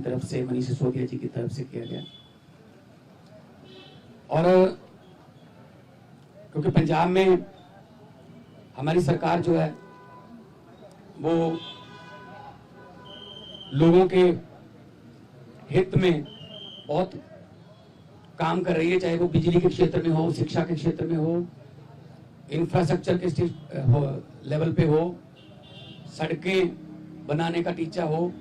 तरफ से, मनीष सिसोदिया जी की तरफ से किया गया। और क्योंकि पंजाब में हमारी सरकार जो है वो लोगों के हित में बहुत काम कर रही है, चाहे वो बिजली के क्षेत्र में हो, शिक्षा के क्षेत्र में हो, इंफ्रास्ट्रक्चर के लेवल पे हो, सड़कें बनाने का टीचा हो,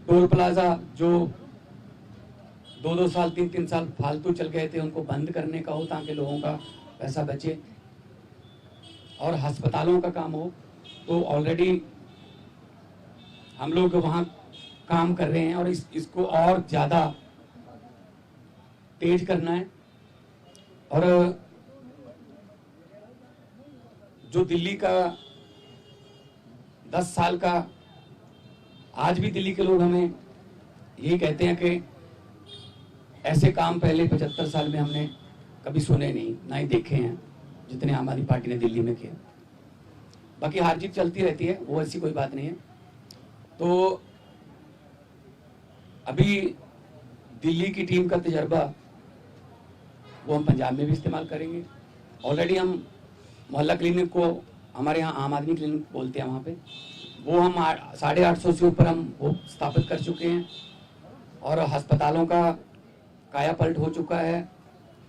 टोल प्लाजा जो 2-2 साल 3-3 साल फालतू चल गए थे उनको बंद करने का हो ताकि लोगों का पैसा बचे, और अस्पतालों का काम हो। तो ऑलरेडी हम लोग वहाँ काम कर रहे हैं और इसको और ज़्यादा तेज करना है। और जो दिल्ली का 10 साल का, आज भी दिल्ली के लोग हमें यही कहते हैं कि ऐसे काम पहले 75 साल में हमने कभी सुने नहीं, ना ही देखे हैं जितने आम आदमी पार्टी ने दिल्ली में किए। बाकी हार जीत चलती रहती है, वो ऐसी कोई बात नहीं है। तो अभी दिल्ली की टीम का तजर्बा वो हम पंजाब में भी इस्तेमाल करेंगे। ऑलरेडी हम मोहल्ला क्लिनिक को, हमारे यहाँ आम आदमी क्लिनिक बोलते हैं वहाँ पे, वो हम 850 से ऊपर हम वो स्थापित कर चुके हैं। और अस्पतालों का कायापलट हो चुका है,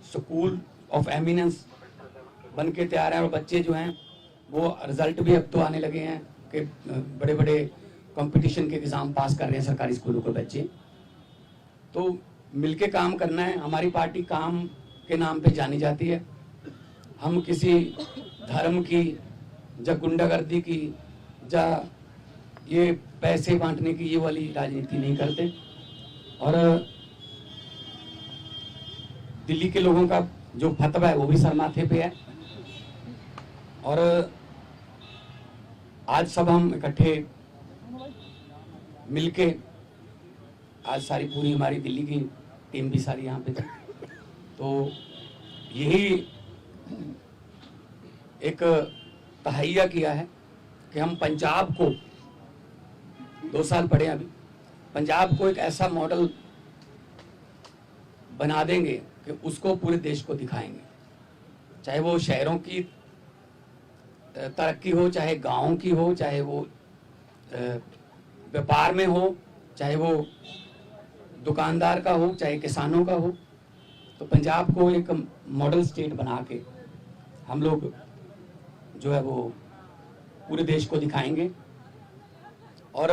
स्कूल ऑफ एमिनेंस बन के तैयार है, और बच्चे जो हैं वो रिजल्ट भी अब तो आने लगे हैं कि बड़े बड़े कंपटीशन के एग्ज़ाम पास कर रहे हैं सरकारी स्कूलों के बच्चे। तो मिलके काम करना है। हमारी पार्टी काम के नाम पे जानी जाती है। हम किसी धर्म की या गुंडागर्दी की या ये पैसे बांटने की ये वाली राजनीति नहीं करते। और दिल्ली के लोगों का जो फतवा है वो भी सर माथे पे है। और आज सब हम इकट्ठे मिलके, आज सारी पूरी हमारी दिल्ली की टीम भी सारी यहाँ पे थी, तो यही एक तहैया किया है कि हम पंजाब को, 2 साल पड़े अभी, पंजाब को एक ऐसा मॉडल बना देंगे कि उसको पूरे देश को दिखाएंगे। चाहे वो शहरों की तरक्की हो, चाहे गाँव की हो, चाहे वो व्यापार में हो, चाहे वो दुकानदार का हो, चाहे किसानों का हो। तो पंजाब को एक मॉडल स्टेट बना के हम लोग जो है वो पूरे देश को दिखाएंगे। और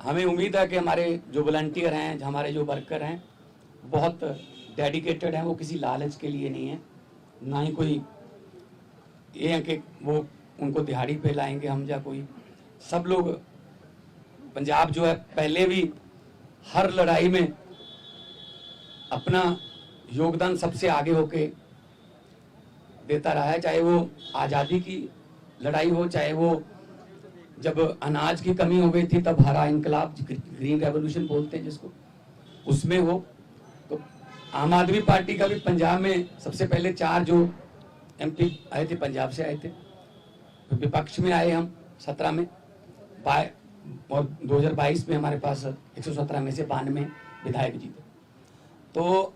हमें उम्मीद है कि हमारे जो वॉलंटियर हैं, हमारे जो वर्कर हैं, बहुत डेडिकेटेड हैं। वो किसी लालच के लिए नहीं है, ना ही कोई ये है कि वो उनको दिहाड़ी पे लाएंगे हम, या कोई। सब लोग, पंजाब जो है पहले भी हर लड़ाई में अपना योगदान सबसे आगे होके देता रहा है। चाहे वो आज़ादी की लड़ाई हो, चाहे वो जब अनाज की कमी हो गई थी तब हरा इनकलाब, ग्रीन रेवोल्यूशन बोलते हैं जिसको, उसमें हो। तो आम आदमी पार्टी का भी पंजाब में सबसे पहले 4 जो MP आए थे पंजाब से आए थे, तो विपक्ष में आए हम 17 में, और 2022 में हमारे पास 117 में से 92 विधायक जीते। तो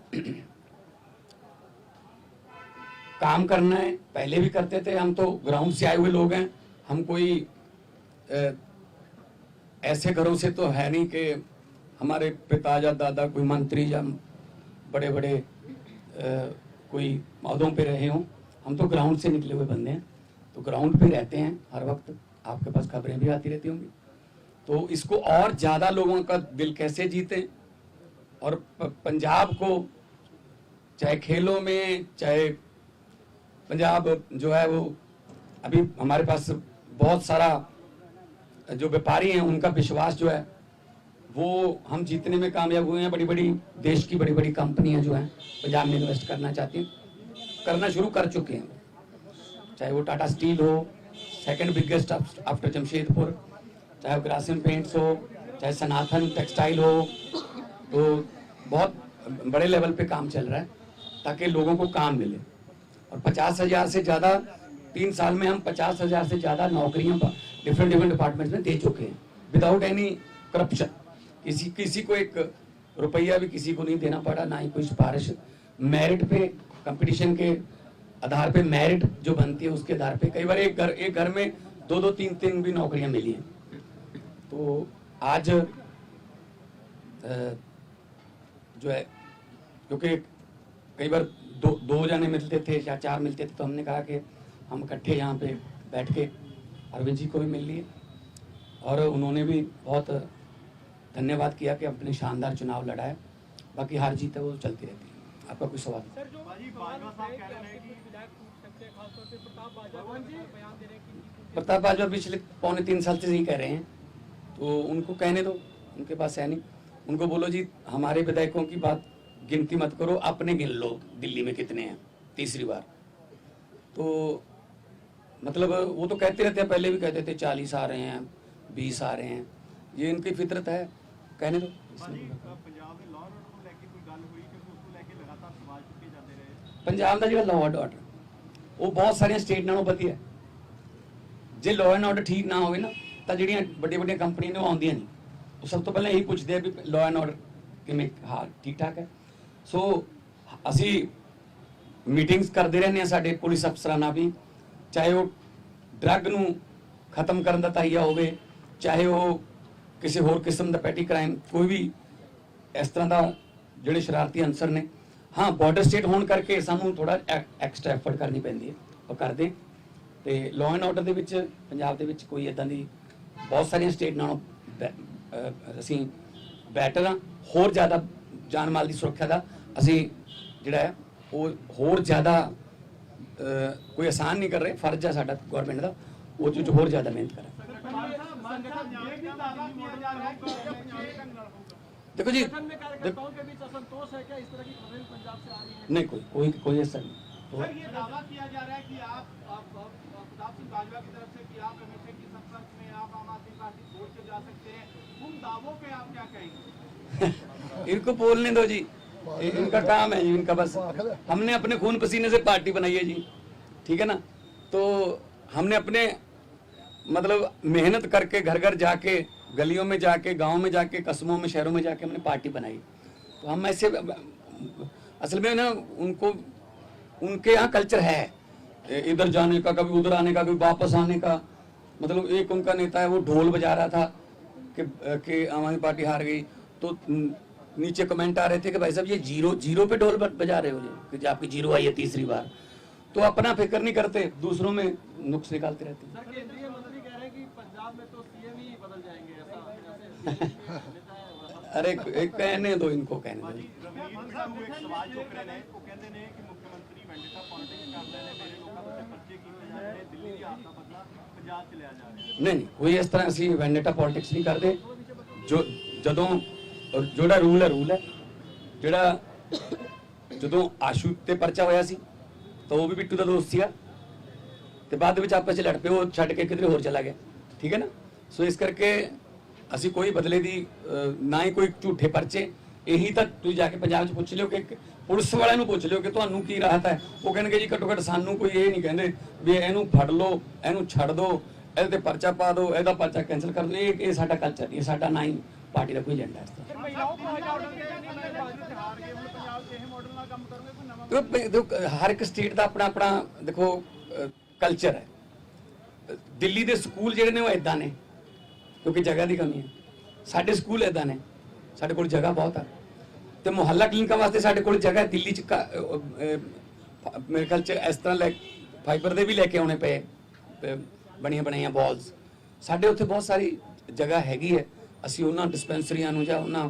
काम करना है, पहले भी करते थे। हम तो ग्राउंड से आए हुए लोग हैं। हम कोई ऐसे घरों से तो है नहीं कि हमारे पिता या दादा कोई मंत्री या बड़े बड़े कोई पदों पे रहे हों। हम तो ग्राउंड से निकले हुए बंदे हैं, तो ग्राउंड पे रहते हैं हर वक्त। आपके पास खबरें भी आती रहती होंगी। तो इसको और ज़्यादा लोगों का दिल कैसे जीतें, और पंजाब को चाहे खेलों में, चाहे पंजाब जो है वो, अभी हमारे पास बहुत सारा जो व्यापारी हैं उनका विश्वास जो है वो हम जीतने में कामयाब हुए हैं। बड़ी बड़ी देश की बड़ी बड़ी कंपनियां जो हैं पंजाब में इन्वेस्ट करना चाहती हैं, करना शुरू कर चुके हैं। चाहे वो टाटा स्टील हो, सेकंड बिगेस्ट आफ्टर जमशेदपुर, चाहे ग्रासिम पेंट्स हो, चाहे सनातन टेक्सटाइल हो। तो बहुत बड़े लेवल पे काम चल रहा है ताकि लोगों को काम मिले। और 50,000 से ज़्यादा, 3 साल में हम 50,000 से ज़्यादा नौकरियां डिफरेंट डिपार्टमेंट्स में दे चुके हैं, विदाउट एनी करप्शन। किसी किसी को एक रुपया भी किसी को नहीं देना पड़ा, ना ही कोई सिफारिश। मेरिट पे, कंपटीशन के आधार पे मेरिट जो बनती है उसके आधार पे कई बार एक घर में 2-2 3-3 भी नौकरियां मिली हैं। तो आज जो है, क्योंकि कई बार दो जने मिलते थे या 4 मिलते थे, तो हमने कहा कि हम इकट्ठे यहाँ पे बैठ के अरविंद जी को भी मिल लिए और उन्होंने भी बहुत धन्यवाद किया कि अपने शानदार चुनाव लड़ाए। बाकी हार जीत है वो चलती रहती है। आपका कोई सवाल? सर, जो बाजवा साहब कह रहे हैं कि विधायक टूट सकते हैं, खासतौर पे प्रताप बाजवा बयान दे रहे हैं कि प्रताप बाजवा पिछले पौने 3 साल से यही कह रहे हैं, तो उनको कहने दो, उनके पास है नहीं। उनको बोलो जी हमारे विधायकों की बात गिनती मत करो, अपने गिन लो दिल्ली में कितने हैं तीसरी बार। तो मतलब वो तो कहते रहते हैं, पहले भी कहते थे 40 आ रहे हैं, 20 आ रहे हैं, ये इनकी फितरत है, कहने दो। पंजाब का जो लॉ एंड ऑर्डर वो बहुत सारे स्टेट नालों वधिया है। जे लॉ एंड ऑर्डर ठीक ना हो ना तो ਜਿਹੜੀਆਂ ਵੱਡੀਆਂ ਕੰਪਨੀਆਂ ਨੇ ਉਹ ਆਉਂਦੀਆਂ ਨਹੀਂ। ਉਹ ਸਭ ਤੋਂ ਪਹਿਲਾਂ ਇਹੀ ਪੁੱਛਦੇ ਆ ਵੀ ਲॉ ਐਂਡ ਆਰਡਰ ਕਿਵੇਂ, ਹਾਂ ਠੀਕ ਠਾਕ ਹੈ। ਸੋ ਅਸੀਂ ਮੀਟਿੰਗਸ ਕਰਦੇ ਰਹਿੰਦੇ ਆ ਸਾਡੇ ਪੁਲਿਸ ਅਫਸਰਾਂ ਨਾਲ ਵੀ, ਚਾਹੇ ਉਹ ਡਰੱਗ ਨੂੰ ਖਤਮ ਕਰਨ ਦਾ ਤਾਈਆ ਹੋਵੇ, ਚਾਹੇ ਉਹ ਕਿਸੇ ਹੋਰ ਕਿਸਮ ਦਾ ਪੈਟੀ ਕ੍ਰਾਈਮ, ਕੋਈ ਵੀ ਇਸ ਤਰ੍ਹਾਂ ਦਾ ਜਿਹੜੇ ਸ਼ਰਾਰਤੀ ਅਨਸਰ ਨੇ। हाँ बॉर्डर स्टेट होने करके सानू थोड़ा एक्सट्रा एफर्ट करनी पैंदी है और करते। तो लॉ एंड ऑर्डर के पंजाब के कोई इदां दी बहुत सारिया स्टेट नालों असीं बैटर हाँ। होर ज़्यादा जान माल की सुरक्षा का असीं जिहड़ा है वो होर ज़्यादा कोई आसान नहीं कर रहे, फर्ज है साडा गौरमेंट का वो चीज़ होर ज़्यादा मेहनत करें। देखो जी, नहीं कोई ऐसा नहीं। सर, ये दावा किया जा रहा है कि आप प्रताप सिंह बाजवा की तरफ से कि आप हमेशा की संपर्क में आप आम आदमी पार्टी छोड़ के जा सकते हैं, उन दावों पे आप क्या कहेंगे? इनको बोलने दो जी, इनका काम है जी, इनका बस। हमने अपने खून पसीने से पार्टी बनाई है जी, ठीक है ना। तो हमने अपने मतलब मेहनत करके घर घर जाके, गलियों में जाके, गांव में जाके, कस्बों में, शहरों में जाके हमने पार्टी बनाई। तो हम ऐसे असल में ना उनको उनके यहाँ कल्चर है इधर जाने का, कभी उधर आने का, कभी वापस आने का। मतलब एक उनका नेता है वो ढोल बजा रहा था कि आम आदमी पार्टी हार गई, तो नीचे कमेंट आ रहे थे कि भाई साहब ये जीरो पे ढोल बजा रहे हो जी, कि आपकी जीरो आई है तीसरी बार। तो अपना फिक्र नहीं करते, दूसरों में नुक्स निकालते रहते हैं। सर, केंद्रीय मंत्री कह रहे हैं कि पंजाब में तो सीएम ही बदल जाएंगे, ऐसा अरे एक कहने दो, इनको कहने दो। नहीं कोई इस तरह असी वेंडेटा पॉलिटिक्स नहीं करते। जो जदों जोड़ा रूल है जोड़ा जदों आशू ते परचा होया सी तो वो भी बिट्टू का दोस्त सीगा, ते बाद विच आपस च लड़ पे, वो छड्ड के किधरे होर चला गया, ठीक है ना। सो इस करके असी कोई बदले दी ना ही कोई झूठे परचे। यही तक तुम जाके पंजाब च पुछ लियो कि पुलिस वाले नूं पुछ लियो कि तुहानूं की राहत है, वो कहणगे जी घट्टो घट्ट सानूं कोई ये नहीं कहंदे भी इहनूं फड़ लो, इहनूं छड्ड दो, इहदे ते परचा पा दो, इहदा परचा कैंसल कर दो। ये साडा कल्चर, ये साडा ना ही पार्टी का कोई एजेंडा है। हर एक स्टेट का अपना अपना देखो कल्चर है। दिल्ली के स्कूल जिहड़े ने वो इदां ने क्योंकि जगह की कमी है। साडे स्कूल इदां ने, साडे कोल जगह बहुत है। तो मुहल्ला क्लिनिक वास्ते साडे कोल जगह है। दिल्ली च मेरे ख्याल च इस तरह फाइबर दे भी लैके आने पे बनिया बनाइया बॉल्स। साडे उत्थे बहुत सारी जगह हैगी है। असीं उन्हां डिस्पेंसरियां नूं जां उन्हां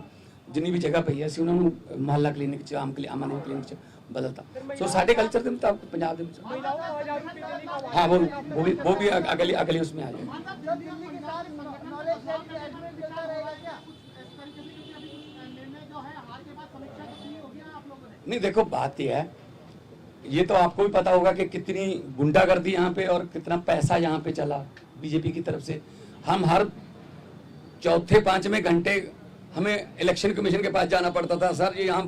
जिन्नी भी जगह पई है असीं उन्हां नूं मुहल्ला क्लिनिक च आम आदमी क्लिनिक च बदलता। सो साडे कल्चर के मुताबिक पंजाब दे हाँ वो भी अगली उसमें आ जाए। नहीं देखो बात यह है, ये तो आपको भी पता होगा कि कितनी गुंडागर्दी यहाँ पे और कितना पैसा यहाँ पे चला बीजेपी की तरफ से। हम हर चौथे पांचवें घंटे हमें इलेक्शन कमीशन के पास जाना पड़ता था। सर ये यहाँ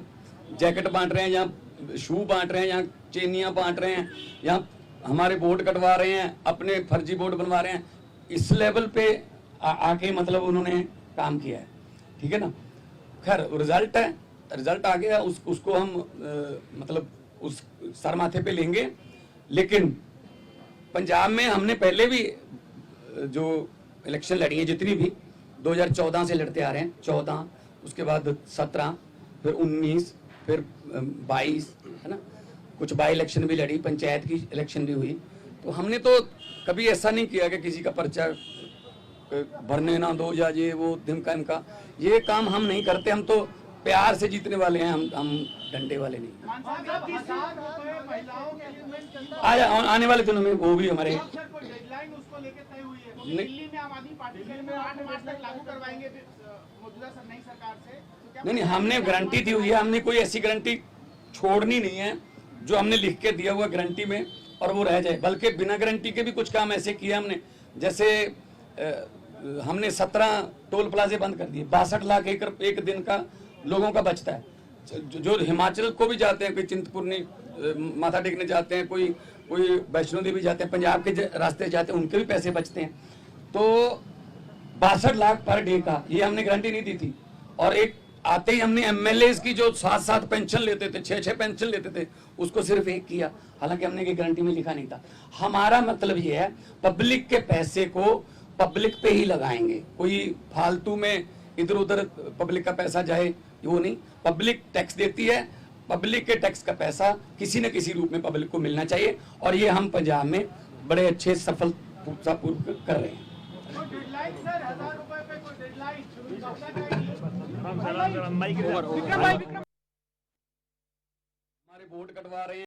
जैकेट बांट रहे हैं, यहाँ शू बांट रहे हैं, यहाँ चेनियाँ बांट रहे हैं, यहाँ हमारे वोट कटवा रहे हैं, अपने फर्जी वोट बनवा रहे हैं। इस लेवल पे आके मतलब उन्होंने काम किया है। ठीक है ना। खैर रिजल्ट है, रिजल्ट आ गया, उसको हम मतलब उस सर माथे पे लेंगे। लेकिन पंजाब में हमने पहले भी जो इलेक्शन लड़ी है जितनी भी 2014 से लड़ते आ रहे हैं, 14 उसके बाद 17 फिर 19 फिर 22 है ना, कुछ बाई इलेक्शन भी लड़ी, पंचायत की इलेक्शन भी हुई। तो हमने तो कभी ऐसा नहीं किया कि किसी का पर्चा भरने ना दो या ये वो धिमका इमका, ये काम हम नहीं करते। हम तो प्यार से जीतने वाले हैं, हम डंडे वाले नहीं। मान साहब 1000 रुपए महिलाओं के लिए आने वाले दिनों में वो भी हमारे सर कोई डेडलाइन उसको लेके तय हुई है, क्योंकि दिल्ली में आम आदमी पार्टी में 8 मार्च तक लागू करवाएंगे मौजूदा नई सरकार से, तो क्या नहीं, हमने गारंटी दी हुई है, हमने कोई ऐसी गारंटी छोड़नी नहीं है जो हमने लिख के दिया हुआ गारंटी में और वो रह जाए। बल्कि बिना गारंटी के भी कुछ काम ऐसे किए हमने, जैसे हमने 17 टोल प्लाजे बंद कर दिए, 62 लाख एकड़ एक दिन का लोगों का बचता है। जो हिमाचल को भी जाते हैं, कोई चिंतपूर्णी माथा टेकने जाते हैं, कोई वैष्णो देवी जाते हैं, पंजाब के रास्ते जाते हैं, उनके भी पैसे बचते हैं। तो 62 लाख पर डे का ये हमने गारंटी नहीं दी थी। और एक आते ही हमने एमएलए की जो 7-7 पेंशन लेते थे, 6-6 पेंशन लेते थे, उसको सिर्फ एक किया, हालांकि हमने ये गारंटी में लिखा नहीं था। हमारा मतलब ये है पब्लिक के पैसे को पब्लिक पे ही लगाएंगे, कोई फालतू में इधर उधर पब्लिक का पैसा जाए वो नहीं। पब्लिक टैक्स देती है, पब्लिक के टैक्स का पैसा किसी न किसी रूप में पब्लिक को मिलना चाहिए, और ये हम पंजाब में बड़े अच्छे सफलतापूर्वक कर रहे हैं। कोई डेडलाइन सर 1000 रुपए पे कोई डेडलाइन हमारे वोट कटवा रहे हैं।